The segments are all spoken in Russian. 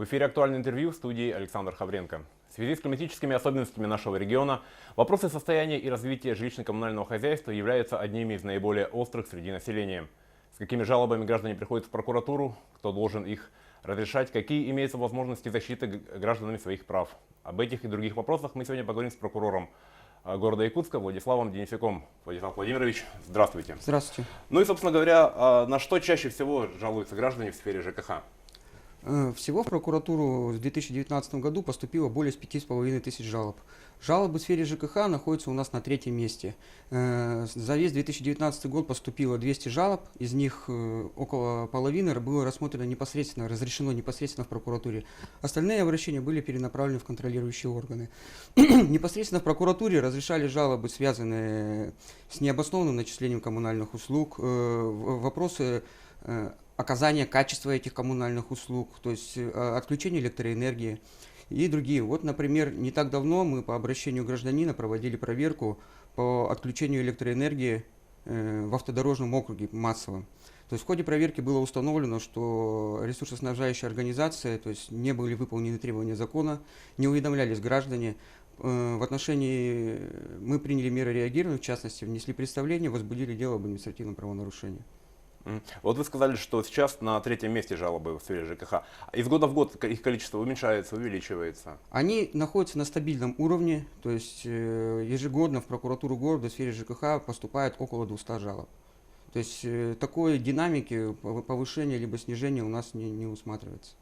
В эфире «Актуальное интервью» в студии Александр Хавренко. В связи с климатическими особенностями нашего региона вопросы состояния и развития жилищно-коммунального хозяйства являются одними из наиболее острых среди населения. С какими жалобами граждане приходят в прокуратуру, кто должен их разрешать, какие имеются возможности защиты гражданами своих прав. Об этих и других вопросах мы сегодня поговорим с прокурором города Якутска Владиславом Денисюком. Владислав Владимирович, здравствуйте. Здравствуйте. Ну и, собственно говоря, на что чаще всего жалуются граждане в сфере ЖКХ? Всего в прокуратуру в 2019 году поступило более 5500 жалоб. Жалобы в сфере ЖКХ находятся у нас на третьем месте. За весь 2019 год поступило 200 жалоб, из них около половины было рассмотрено непосредственно, разрешено непосредственно в прокуратуре. Остальные обращения были перенаправлены в контролирующие органы. Непосредственно в прокуратуре разрешали жалобы, связанные с необоснованным начислением коммунальных услуг, вопросы оказания качества этих коммунальных услуг, то есть отключение электроэнергии и другие. Вот, например, не так давно мы по обращению гражданина проводили проверку по отключению электроэнергии в автодорожном округе массовом. То есть в ходе проверки было установлено, что ресурсоснабжающая организация, то есть не были выполнены требования закона, не уведомлялись граждане. В отношении мы приняли меры реагирования, в частности, внесли представление, возбудили дело об административном правонарушении. Вот вы сказали, что сейчас на третьем месте жалобы в сфере ЖКХ. Из года в год их количество уменьшается, увеличивается? Они находятся на стабильном уровне, то есть ежегодно в прокуратуру города в сфере ЖКХ поступает около 200 жалоб. То есть такой динамики повышения либо снижения у нас не усматривается.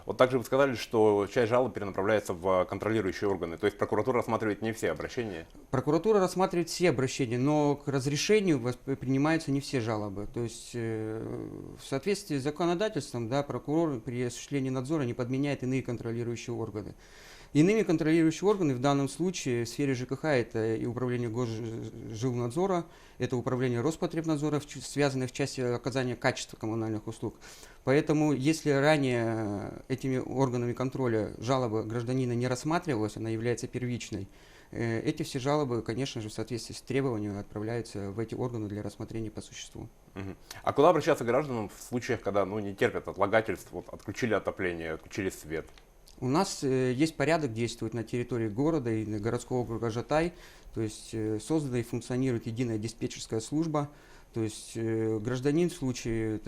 Вот также вы сказали, что часть жалоб перенаправляется в контролирующие органы, то есть прокуратура рассматривает не все обращения? Прокуратура рассматривает все обращения, но к разрешению принимаются не все жалобы. То есть в соответствии с законодательством, да, прокурор при осуществлении надзора не подменяет иные контролирующие органы. Иными контролирующие органы в данном случае в сфере ЖКХ это и управление Госжилнадзора, это управление Роспотребнадзора, связанное в части оказания качества коммунальных услуг. Поэтому, если ранее этими органами контроля жалоба гражданина не рассматривалась, она является первичной, эти все жалобы, конечно же, в соответствии с требованиями отправляются в эти органы для рассмотрения по существу. А куда обращаться гражданам в случаях, когда не терпят отлагательств, вот, отключили отопление, отключили свет? У нас есть порядок, действует на территории города и городского округа Жатай, то есть создана и функционирует единая диспетчерская служба. То есть гражданин в случае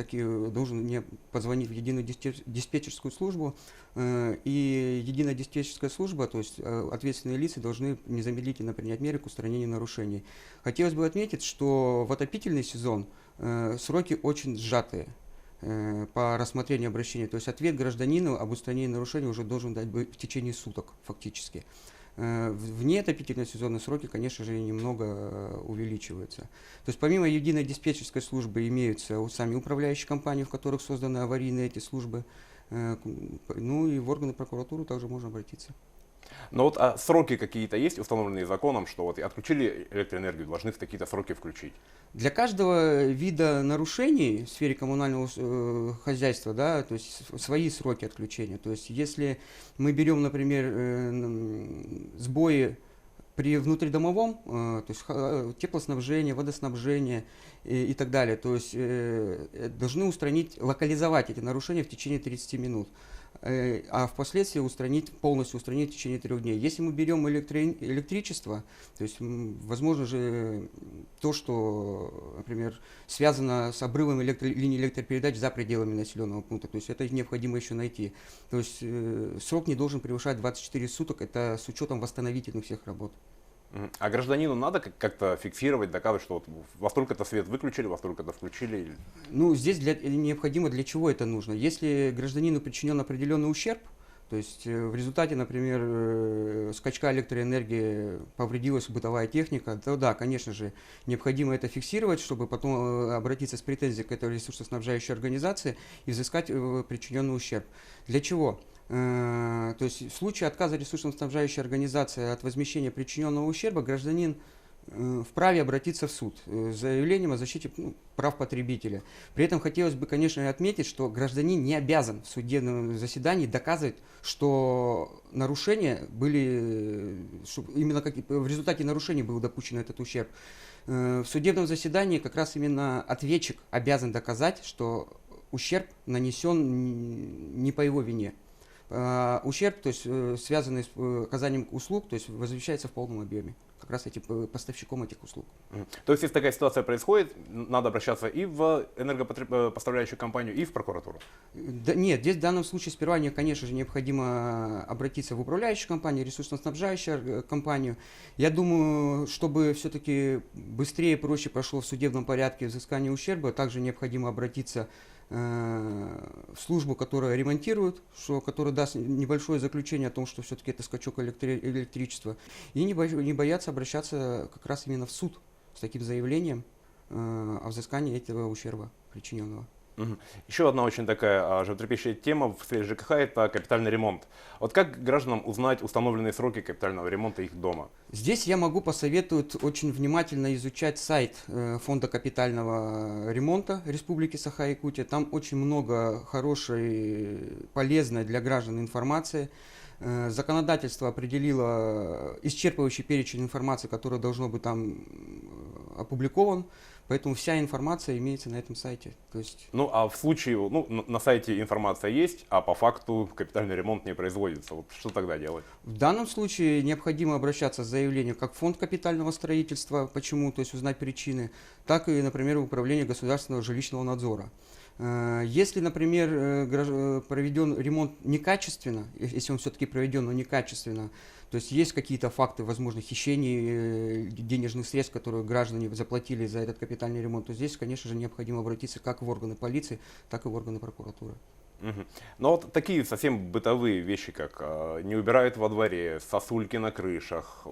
должен не позвонить в единую диспетчерскую службу, и единая диспетчерская служба, то есть ответственные лица должны незамедлительно принять меры к устранению нарушений. Хотелось бы отметить, что в отопительный сезон сроки очень сжатые по рассмотрению обращения. То есть ответ гражданину об устранении нарушений уже должен дать в течение суток фактически. Вне отопительного сезона сроки, конечно же, немного увеличиваются. То есть помимо единой диспетчерской службы имеются сами управляющие компании, в которых созданы аварийные эти службы. Ну и в органы прокуратуры также можно обратиться. Но вот сроки какие-то есть, установленные законом, что вот отключили электроэнергию, должны в какие-то сроки включить? Для каждого вида нарушений в сфере коммунального хозяйства, да, то есть свои сроки отключения. То есть если мы берем, например, сбои при внутридомовом, то есть теплоснабжение, водоснабжение и так далее, то есть должны устранить, локализовать эти нарушения в течение 30 минут. А впоследствии полностью устранить в течение 3 дней. Если мы берем электричество, то есть возможно же то, что, например, связано с обрывом линии электропередач за пределами населенного пункта, то есть это необходимо еще найти. То есть срок не должен превышать 24 суток, это с учетом восстановительных всех работ. А гражданину надо как-то фиксировать, доказывать, что вот во столько-то свет выключили, во столько-то включили? Ну, здесь необходимо, для чего это нужно. Если гражданину причинен определенный ущерб, то есть в результате, например, скачка электроэнергии повредилась бытовая техника, то да, конечно же, необходимо это фиксировать, чтобы потом обратиться с претензией к этой ресурсоснабжающей организации и взыскать причиненный ущерб. Для чего? То есть в случае отказа ресурсоснабжающей организации от возмещения причиненного ущерба гражданин вправе обратиться в суд с заявлением о защите прав потребителя. При этом хотелось бы, конечно, отметить, что гражданин не обязан в судебном заседании доказывать, что нарушения были, что именно в результате нарушений был допущен этот ущерб. В судебном заседании как раз именно ответчик обязан доказать, что ущерб нанесен не по его вине. ущерб, то есть связанный с оказанием услуг, то есть возмещается в полном объеме, как раз поставщиком этих услуг. То есть, если такая ситуация происходит, надо обращаться и в энергопоставляющую компанию, и в прокуратуру? Да, нет, здесь в данном случае сперва, конечно же, необходимо обратиться в управляющую компанию, ресурсно-снабжающую компанию. Я думаю, чтобы все-таки быстрее и проще прошло в судебном порядке взыскание ущерба, также необходимо обратиться в службу, которая ремонтирует, которая даст небольшое заключение о том, что все-таки это скачок электричества, и не бояться обращаться как раз именно в суд с таким заявлением о взыскании этого ущерба причиненного. Еще одна очень такая животрепещущая тема в сфере ЖКХ – это капитальный ремонт. Вот как гражданам узнать установленные сроки капитального ремонта их дома? Здесь я могу посоветовать очень внимательно изучать сайт Фонда капитального ремонта Республики Саха-Якутия. Там очень много хорошей, полезной для граждан информации. Законодательство определило исчерпывающий перечень информации, который должно быть там опубликован. Поэтому вся информация имеется на этом сайте. То есть... Ну, а в случае, на сайте информация есть, а по факту капитальный ремонт не производится. Вот что тогда делать? В данном случае необходимо обращаться с заявлением как в Фонд капитального строительства, почему, то есть узнать причины, так и, например, в Управление государственного жилищного надзора. Если, например, проведен ремонт некачественно, если он все-таки проведен, но некачественно, то есть есть какие-то факты, возможно, хищений денежных средств, которые граждане заплатили за этот капитальный ремонт, то здесь, конечно же, необходимо обратиться как в органы полиции, так и в органы прокуратуры. Но вот такие совсем бытовые вещи, как не убирают во дворе, сосульки на крышах,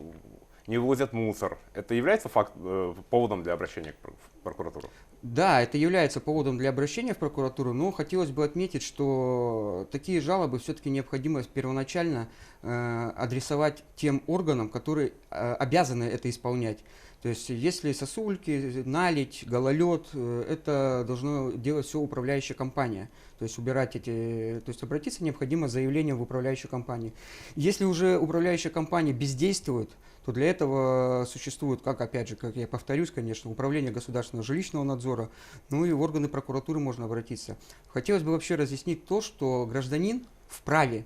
не вывозят мусор, это является поводом для обращения в прокуратуру? Да, это является поводом для обращения в прокуратуру, но хотелось бы отметить, что такие жалобы все-таки необходимо первоначально адресовать тем органам, которые обязаны это исполнять. То есть, если сосульки, наледь, гололед, это должно делать все управляющая компания. То есть, обратиться необходимо с заявлением в управляющую компанию. Если уже управляющая компания бездействует, то для этого существует, опять же, как я повторюсь, конечно, Управление государственного жилищного надзора, ну и в органы прокуратуры можно обратиться. Хотелось бы вообще разъяснить то, что гражданин вправе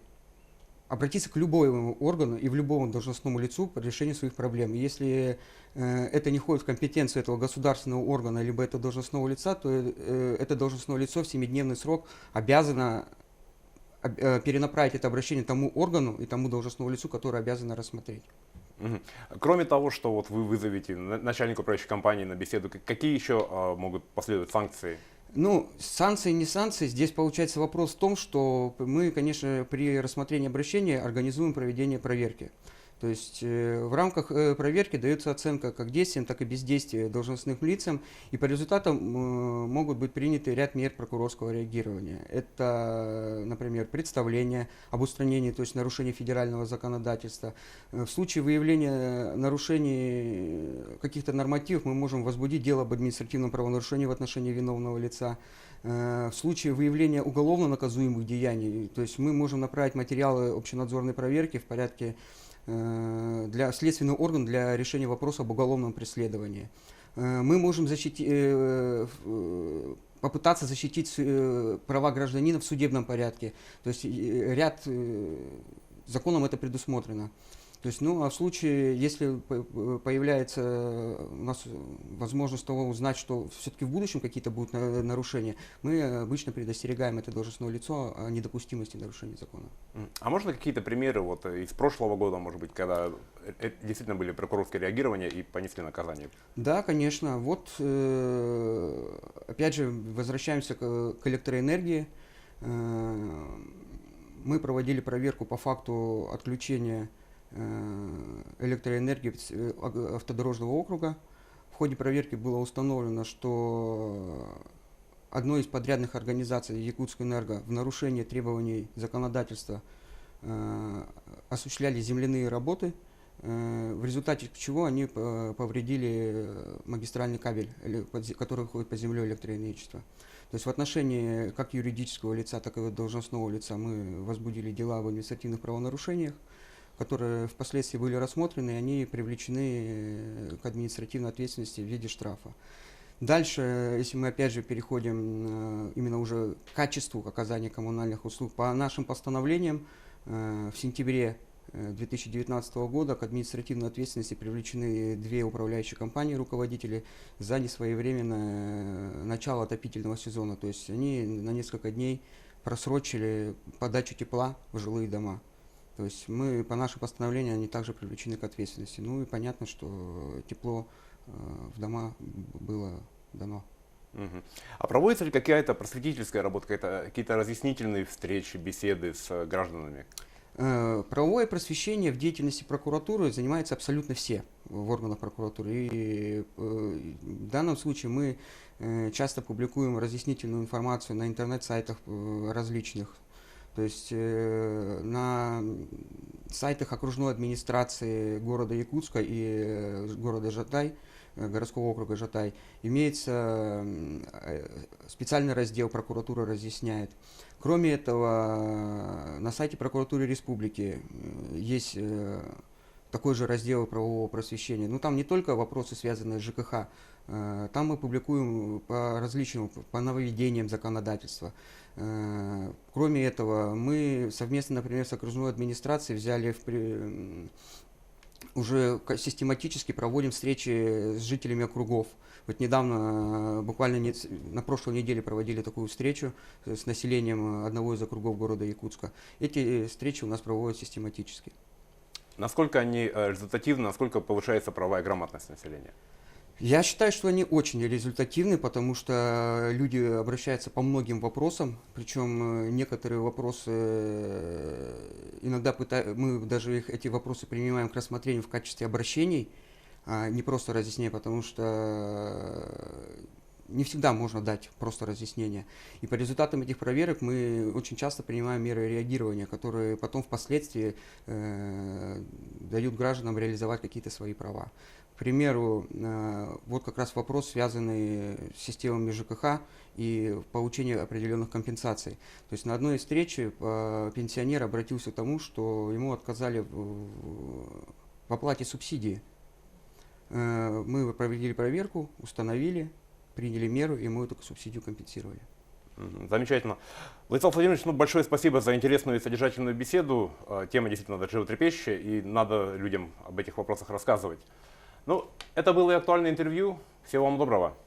обратиться к любому органу и в любому должностному лицу по решению своих проблем. И если это не входит в компетенцию этого государственного органа, либо этого должностного лица, то это должностное лицо в 7-дневный срок обязано перенаправить это обращение тому органу и тому должностному лицу, которое обязано рассмотреть. Кроме того, что вот вы вызовете начальника управляющей компании на беседу, какие еще могут последовать санкции? Ну, санкции, не санкции. Здесь получается вопрос в том, что мы, конечно, при рассмотрении обращения организуем проведение проверки. То есть в рамках проверки дается оценка как действиям, так и бездействия должностным лицам, и по результатам могут быть приняты ряд мер прокурорского реагирования. Это, например, представление об устранении, то есть нарушения федерального законодательства. В случае выявления нарушений каких-то нормативов мы можем возбудить дело об административном правонарушении в отношении виновного лица. В случае выявления уголовно наказуемых деяний, то есть мы можем направить материалы общенадзорной проверки в порядке для следственного органа для решения вопроса об уголовном преследовании. Мы можем попытаться защитить права гражданина в судебном порядке. То есть законом это предусмотрено. То есть, а в случае, если появляется у нас возможность того узнать, что все-таки в будущем какие-то будут нарушения, мы обычно предостерегаем это должностное лицо о недопустимости нарушения закона. А можно какие-то примеры из прошлого года, может быть, когда действительно были прокурорские реагирования и понесли наказание? Да, конечно. Вот, опять же, возвращаемся к электроэнергии. Мы проводили проверку по факту отключения электроэнергии автодорожного округа. В ходе проверки было установлено, что одной из подрядных организаций Якутскэнерго в нарушении требований законодательства осуществляли земляные работы, в результате чего они повредили магистральный кабель, который ходит по земле электроэлектричества. То есть в отношении как юридического лица, так и должностного лица мы возбудили дела об административных правонарушениях, которые впоследствии были рассмотрены, и они привлечены к административной ответственности в виде штрафа. Дальше, если мы опять же переходим именно уже к качеству оказания коммунальных услуг, по нашим постановлениям В сентябре 2019 года к административной ответственности привлечены две управляющие компании, руководители, за несвоевременное начало отопительного сезона. То есть они на несколько дней просрочили подачу тепла в жилые дома. То есть мы, по нашему постановлению, они также привлечены к ответственности. Ну и понятно, что тепло в дома было дано. Мгм. А проводится ли какая-то просветительская работа, какие-то разъяснительные встречи, беседы с гражданами? Правовое просвещение в деятельности прокуратуры занимаются абсолютно все в органах прокуратуры. И в данном случае мы часто публикуем разъяснительную информацию на интернет-сайтах различных. То есть на сайтах окружной администрации города Якутска и города Жатай, городского округа Жатай, имеется специальный раздел «Прокуратура разъясняет». Кроме этого, на сайте прокуратуры республики есть такой же раздел правового просвещения. Ну, там не только вопросы, связанные с ЖКХ, там мы публикуем по различным, по нововведениям законодательства. Кроме этого, мы совместно, например, с окружной администрацией взяли уже систематически проводим встречи с жителями округов. Вот недавно, буквально на прошлой неделе проводили такую встречу с населением одного из округов города Якутска. Эти встречи у нас проводят систематически. Насколько они результативны, насколько повышается правовая грамотность населения? Я считаю, что они очень результативны, потому что люди обращаются по многим вопросам, причем некоторые вопросы иногда мы даже эти вопросы принимаем к рассмотрению в качестве обращений, а не просто разъяснения, потому что не всегда можно дать просто разъяснение. И по результатам этих проверок мы очень часто принимаем меры реагирования, которые потом впоследствии дают гражданам реализовать какие-то свои права. К примеру, вот как раз вопрос, связанный с системами ЖКХ и получением определенных компенсаций. То есть на одной из встреч пенсионер обратился к тому, что ему отказали в оплате субсидии. Мы провели проверку, установили, приняли меру, и мы эту субсидию компенсировали. Замечательно. Владислав Владимирович, большое спасибо за интересную и содержательную беседу. Тема действительно животрепещущая, и надо людям об этих вопросах рассказывать. Это было и актуальное интервью. Всего вам доброго.